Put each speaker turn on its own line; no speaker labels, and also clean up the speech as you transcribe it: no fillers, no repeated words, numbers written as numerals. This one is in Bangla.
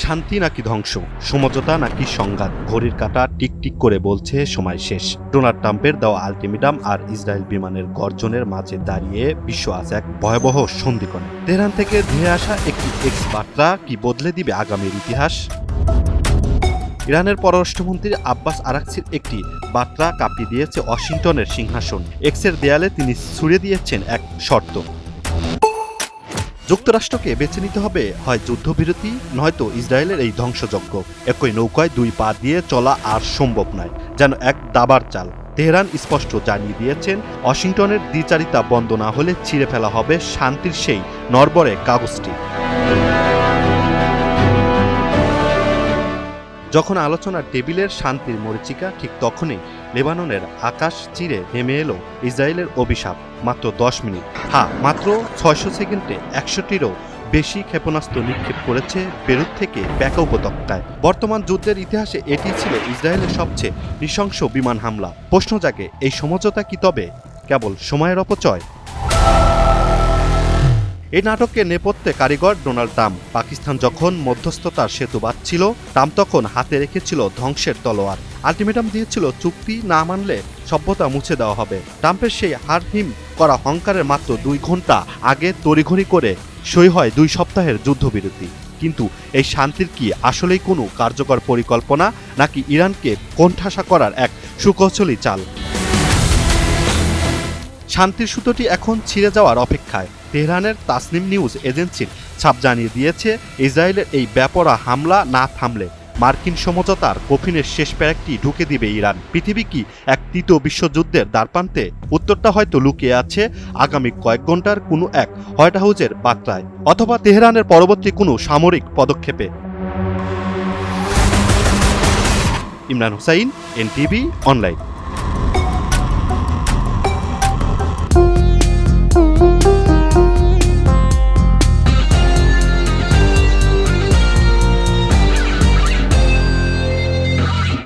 শান্তি নাকি ধ্বংস, সমঝোতা নাকি সংঘাত, ঘড়ির কাঁটা টিকটিক করে বলছে সময় শেষ। ডোনাল্ড ট্রাম্পের দেওয়া আলটিমেটাম আর ইসরায়েল বিমানের গর্জনের মাঝে দাঁড়িয়ে বিশ্ব আজ এক ভয়াবহ সন্ধিক্ষণে। তেহরান থেকে ধেয়ে আসা একটি এক্স বার্তা কি বদলে দিবে আগামীর ইতিহাস? ইরানের পররাষ্ট্রমন্ত্রী আব্বাস আরাকচির একটি বার্তা কাঁপিয়ে দিয়েছে ওয়াশিংটনের সিংহাসন। এক্সের দেয়ালে তিনি ছুড়ে দিয়েছেন এক শর্ত। যুক্তরাষ্ট্রকে বেছে নিতে হবে হয় যুদ্ধবিরতি, নয়তো ইসরায়েলের এই ধ্বংসযজ্ঞ। একই নৌকায় দুই পা দিয়ে চলা আর সম্ভব নয়, যেন এক দাবার চাল। তেহরান স্পষ্ট জানিয়ে দিয়েছেন, ওয়াশিংটনের দ্বিচারিতা বন্ধ না হলে ছিঁড়ে ফেলা হবে শান্তির সেই নড়বড়ে কাগজটি। যখন আলোচনার টেবিলের শান্তির মরীচিকা, ঠিক তখনই লেবাননের আকাশ চিরে নেমে এলো ইসরায়েলের অভিশাপ। মাত্র 10 মিনিট, মাত্র 600 সেকেন্ডে 100টিরও বেশি ক্ষেপণাস্ত্র নিক্ষেপ করেছে বেরুত থেকে ব্যাকা উপত্যকায়। বর্তমান যুদ্ধের ইতিহাসে এটি ছিল ইসরায়েলের সবচেয়ে নৃশংস বিমান হামলা। প্রশ্ন জাগে, এই সমঝোতা কি তবে কেবল সময়ের অপচয়? এই নাটকের নেপথ্যে কারিগর ডোনাল্ড ট্রাম্প। পাকিস্তান যখন মধ্যস্থতার সেতু বাঁধছিল, ট্রাম্প তখন হাতে রেখেছিল ধ্বংসের তলোয়ার। আলটিমেটাম দিয়েছিল, চুক্তি না মানলে সভ্যতা মুছে দেওয়া হবে। ট্রাম্পের সেই হারহিম করা হংকারের মাত্র 2 ঘন্টা আগে তড়িঘড়ি করে সই হয় 2 সপ্তাহের যুদ্ধবিরতি। কিন্তু এই শান্তির কি আসলেই কোনো কার্যকর পরিকল্পনা, নাকি ইরানকে কোণঠাসা করার এক সুকৌশলী চাল? শান্তির সুতোটি এখন ছিঁড়ে যাওয়ার অপেক্ষায়। তেহরানের তাসনিম নিউজ এজেন্সির ছাপ জানিয়ে দিয়েছে, ইসরায়েলের এই বেপরোয়া হামলা না থামলে মার্কিন সমঝোতার কফিনের শেষ প্যারেকটি ঢুকে দিবে ইরান। পৃথিবী কি এক তৃতীয় বিশ্বযুদ্ধের দ্বারপ্রান্তে? উত্তরটা হয়তো লুকিয়ে আছে আগামী কয়েক ঘন্টার কোনো এক হোয়াইট হাউসের বার্তায়, অথবা তেহরানের পরবর্তী কোনো সামরিক পদক্ষেপে। Imran Hussain, NTV online.